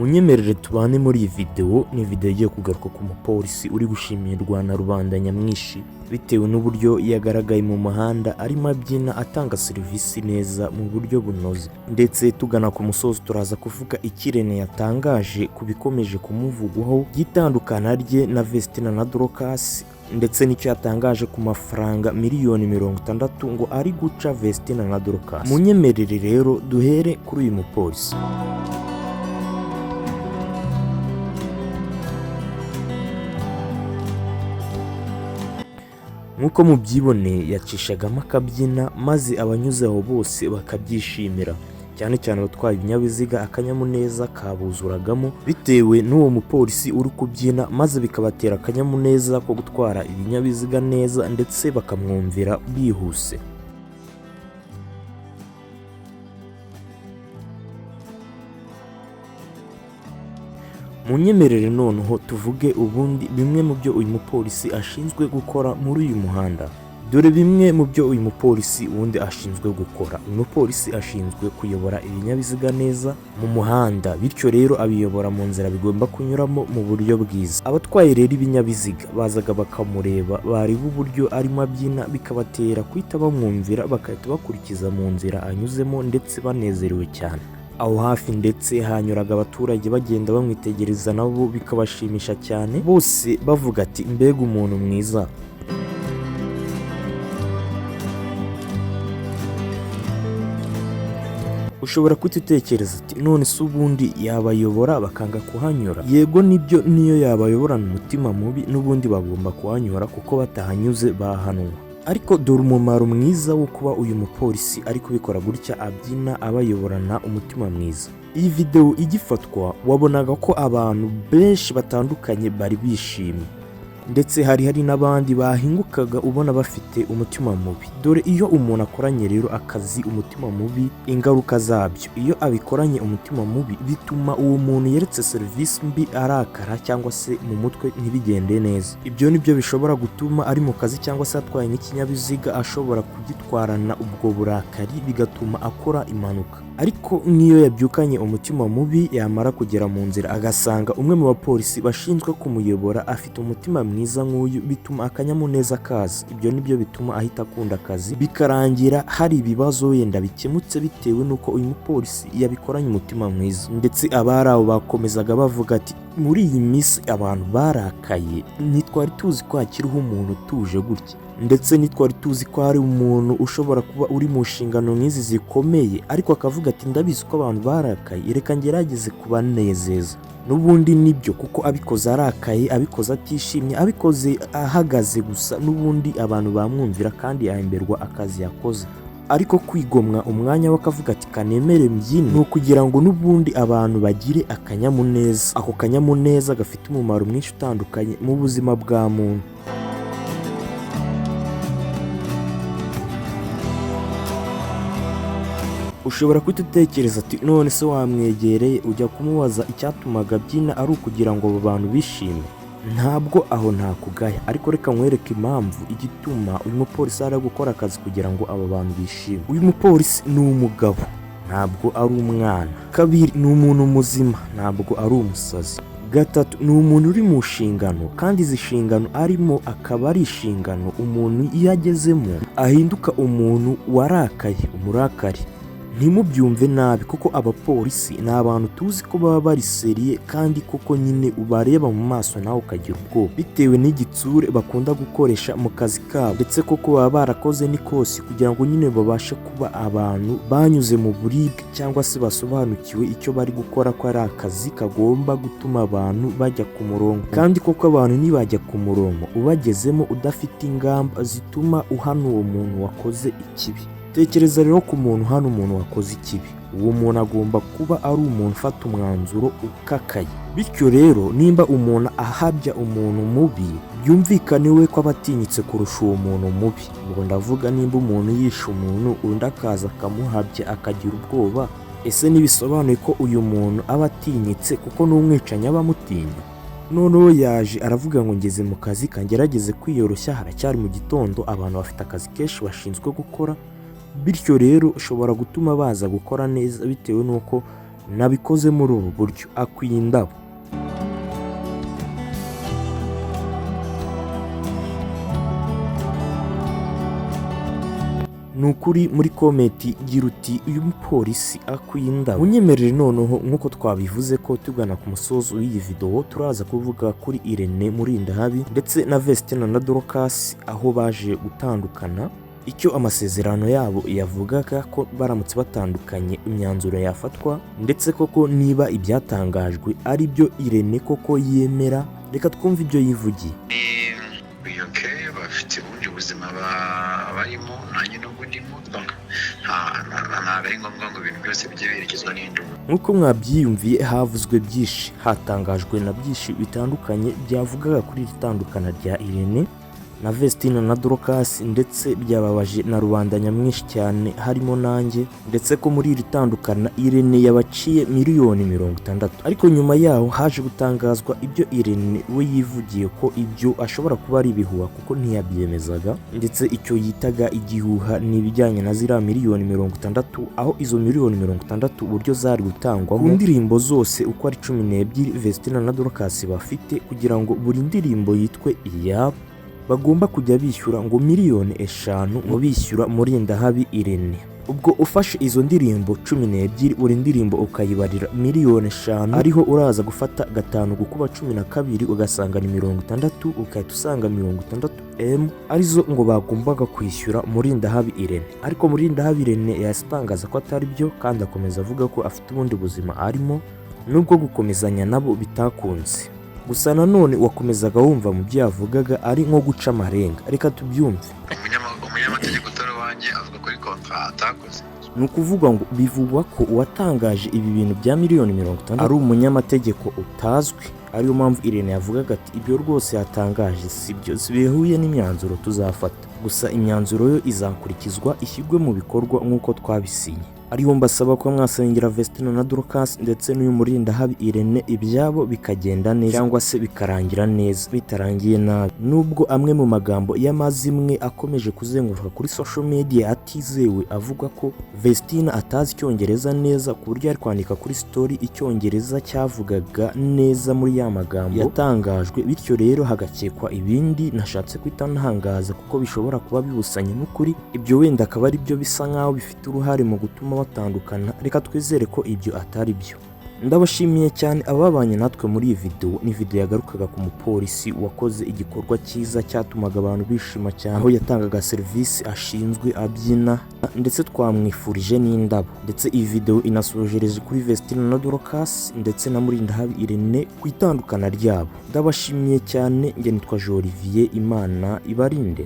munyemerere tubane muri iyi video. Ni video igiye kugaruka ku mupolisi uri gushimirwa na rubanda nyamwinshi bitewe n'uburyo yagaragaye mu muhanda arimo abyina atanga serivisi neza mu buryo bunoze. Ndetse tugana ku musozi turaza kuvuga Irene yatangaje ku bikomeje kumuvugwaho gitandukana rye na Vestine na Dorcas, ndetse n'icyo yatangaje ku mafaranga miliyoni 60 ngo ari guca Vestine na Dorcas. Munyemerere rero duhere kuri uyu mupolisi. Nkuko mubyibone yacishagamo akabyina maze abanyuze aho bose bakabyishimira, cyane cyane abatwaye ibinyabiziga akanyamuneza kabuzuragamo bitewe n'uwo mupolisi uri kubyina, maze bikabatera akanyamuneza ko gutwara ibinyabiziga neza ndetse bakamwumvira bihuse. Munyemerere noneho tuvuge ubundi bimwe mu byo uyu mupolisi ashinzwe gukora muri uyu muhanda. Dore bimwe mu byo uyu mupolisi wundi ashinzwe gukora. Uyu mupolisi ashinzwe kuyobora ibinyabiziga neza mu muhanda, bityo rero abiyobora mu nzira bigomba kunyuramo mu buryo bwiza. Abatwaye rero ibinyabiziga bazaga bakamureba, bareba uburyo arimo abyina bikabatera kwita bamwumvira, bakahita bakurikiza mu nzira anyuzemo ndetse banezerewe cyane. Aho hafi ndetse hanyuraga abaturage bagenda bamwitegereza nabo bikabashimisha cyane, bose bavuga ati mbega umuntu mwiza. Ushobora kwitekereza ati none se ubundi yabayobora bakanga kuhanyura? Yego nibyo, niyo yabayoborana umutima mubi n'ubundi bagomba kuhanyura kuko batahanyuze bahanwa. Ariko dore umumaro mwiza wo kuba uyu mupolisi ari kubikora gutya abyina abayoborana umutima mwiza. Iyi video igifatwa wabonaga ko abantu benshi batandukanye bari bishimye, ndetse hari n'abandi bahingukaga ubona bafite umutima mubi. Dore iyo umuntu akoranye rero akazi umutima mubi, ingaruka zabyo iyo abikoranye umutima mubi bituma uwo muntu yeretse serivisi mbi arakara cyangwa se mu mutwe ntibigende neza. Ibyo nibyo bishobora gutuma ari mu kazi cyangwa se atwaye n'ikinyabiziga ashobora kugitwarana ubwo burakari bigatuma akora impanuka. Ariko nk'iyo yabyukanye umutima mubi yamara kugera mu nzira agasanga umwe mu bapolisi bashinzwe kumuyobora afite umutima mwiza nk'uyu, bituma akanyamuneza kaza. Ibyo nibyo bituma ahita akunda akazi, bikarangira hari ibibazo wenda bikemutse bitewe n'uko uyu mupolisi yabikoranye umutima mwiza. Ndetse abari aho bakomezaga bavuga ati muri iyi minsi abantu barakaye, ntitwari tuzi ko hakiriho umuntu utuje gutya, ndetse ntitwari tuzi ko hari umuntu ushobora kuba uri mu nshingano nk'izi zikomeye, ariko akavuga ati ndabizi ko abantu barakaye, reka ngerageze kubanezeza. N'ubundi nibyo, kuko abikoze arakaye, abikoze atishimye, abikoze ahagaze gusa, n'ubundi abantu bamwumvira kandi yahemberwa akazi yakoze. Ariko kwigomwa umwanya wakavuga ati kanemere mbyine, no kugira ngo n'ubundi abantu bagire akanyamuneza. Ako kanyamuneza gafite umumaro mwinshi utandukanye mu buzima bwa muntu. Ushobora kwitekereza ati none se wamwegereye ujya kumubaza icyatumaga abyina ari ukugira ngo abo bantu bishime? Ntabwo aho ntakugaya, ariko reka nkwereke impamvu igituma uyu mupolisi ari gukora akazi kugira ngo aba bantu bishime. Uyu mupolisi ni umugabo, ntabwo ari umwana. Kabiri, ni umuntu muzima, ntabwo ari umusazi. Gatatu, ni umuntu uri mu nshingano, kandi izi nshingano arimo akaba ari inshingano umuntu iyo agezemo ahinduka umuntu warakaye, umurakari. Ntimubyumve nabi, kuko abapolisi ni abantu tuzi ko baba bari seriye, kandi koko nyine ubareba mu maso nawe ukagira ubwoba bitewe n'igitsure bakunda gukoresha mu kazi kabo, ndetse koko baba barakoze n'ikosi kugira ngo nyine babashe kuba abantu banyuze mu buribwe cyangwa se basobanukiwe icyo bari gukora ko ari akazi kagomba gutuma abantu bajya ku murongo. Kandi koko abantu ntibajya ku murongo ubagezemo udafite ingamba zituma uhana uwo muntu wakoze ikibi. Tekereza rero ku muntu hano, umuntu wakoze ikibi, uwo muntu agomba kuba ari umuntu ufata umwanzuro ukakaye. Bityo rero nimba umuntu ahabya umuntu mubi, byumvikane we ko abatinyitse kurusha uwo muntu mubi. Ngo ndavuga nimba umuntu yishe umuntu undi akaza akamuhabya akagira ubwoba, ese ntibisobanuye ko uyu muntu aba atinyitse kuko n'umwicanyi aba amutinya? Noneho yaje aravuga ngo ngeze mu kazi kangerageze kwiyoroshya, haracyari mu gitondo, abantu bafite akazi kenshi bashinzwe gukora. Bityo rero ushobora gutuma baza gukora neza bitewe n'uko nabikoze muri ubu buryo, akwiye indabo. Nukuri muri komenti gira uti uyu mupolisi akwiye indabo. Unyemerere noneho nkuko twabivuze ko tugana ku musozo w'iyi video, turaza kuvuga kuri Irene Murindahabi ndetse na Vestine na Dorcas aho baje gutandukana, icyo amasezerano yabo yavugaga ko baramutse batandukanye imyanzuro yafatwa, ndetse koko niba ibyatangajwe ari byo Irene koko yemera. Reka twumve ibyo yivugiye. Bafite ubundi buzima barimo, nanjye n'ubwo ndimo, ntabwo ari ngombwa ngo ibintu byose bijye biherekezwa n'induru. Nk'uko mwabyiyumviye, havuzwe byinshi, hatangajwe na byinshi bitandukanye byavugaga kuri iri tandukana rya Irene na Vestine na Dorcas, ndetse byababaje na rubanda nyamwinshi cyane harimo nanjye, ndetse ko muri iri tandukana Irene yabaciye miliyoni 60. Ariko nyuma yaho haje gutangazwa ibyo Irene we yivugiye ko ibyo ashobora kuba ari ibihuha kuko ntiyabyemezaga, ndetse icyo yitaga igihuha ni ibijyanye na ziriya miliyoni 60, aho izo miliyoni 60 uburyo zari gutangwa ku ndirimbo zose uko ari 12 Vestine na Dorcas bafite, kugira ngo buri ndirimbo yitwe iyabo bagomba kujya bishyura ngo miliyoni 5 ngo bishyura Murindahabi Irene. Ubwo ufashe izo ndirimbo 12 buri ndirimbo ukayibarira miliyoni 5, ariho uraza gufata 5 gukuba 12 ugasanga ni 60, ukahita usanga 60M arizo ngo bagombaga kwishyura Murindahabi Irene. Ariko Murindahabi Irene yastangaza ko atari byo, kandi akomeza avuga ko afite ubundi buzima arimo, nubwo gukomezanya nabo bitakunze. Gusa nanone wakomezaga wumva mu byo yavugaga ari nko guca amarenga. Reka tubyumve. Umunyamategeko utari wanjye avuga kuri kontra atakoze. Ni ukuvuga ngo bivugwa ko uwatangaje ibi bintu bya miliyoni 60 ari umunyamategeko utazwi, ariyo mpamvu Irene yavugaga ati ibyo rwose yatangaje sibyo, zibihuye n'imyanzuro tuzafata, gusa imyanzuro yo izakurikizwa ishyirwe mu bikorwa nk'uko twabisinye. Ariho mbasaba ko mwasengera Vestine na Dorcas ndetse n'uyu Murindahabi Irene ibyabo bikagenda neza, cyangwa se bikarangira neza bitarangiye nabi. Nubwo amwe mu magambo y'amazimwe akomeje kuzenguruka kuri social media atizewe, avuga ko Vestine atazi icyongereza neza ku buryo ari kwandika kuri story icyongereza cyavugaga neza muri ya magambo yatangajwe, bityo rero hagakekwa ibindi nashatse kwita ntangaza kuko bishobora kuba bibusanye n'ukuri. Ibyo wenda akaba ari byo bisa nkaho bifite uruhare mu gutuma batandukana. Reka twizere ko ibyo atari byo. Ndabashimiye cyane ababanye natwe muri iyi video. Ni video yagarukaga ku mupolisi wakoze igikorwa cyiza cyatumaga abantu bishima cyane, aho yatangaga serivisi ashinzwe abyina, ndetse twamwifurije n'indabo. Ndetse iyi video inasojereje kuri Vestine na Dorcas ndetse na Murindahabi Irene ku itandukana ryabo. Ndabashimiye cyane. Nge nitwa Olivier, Imana ibarinde.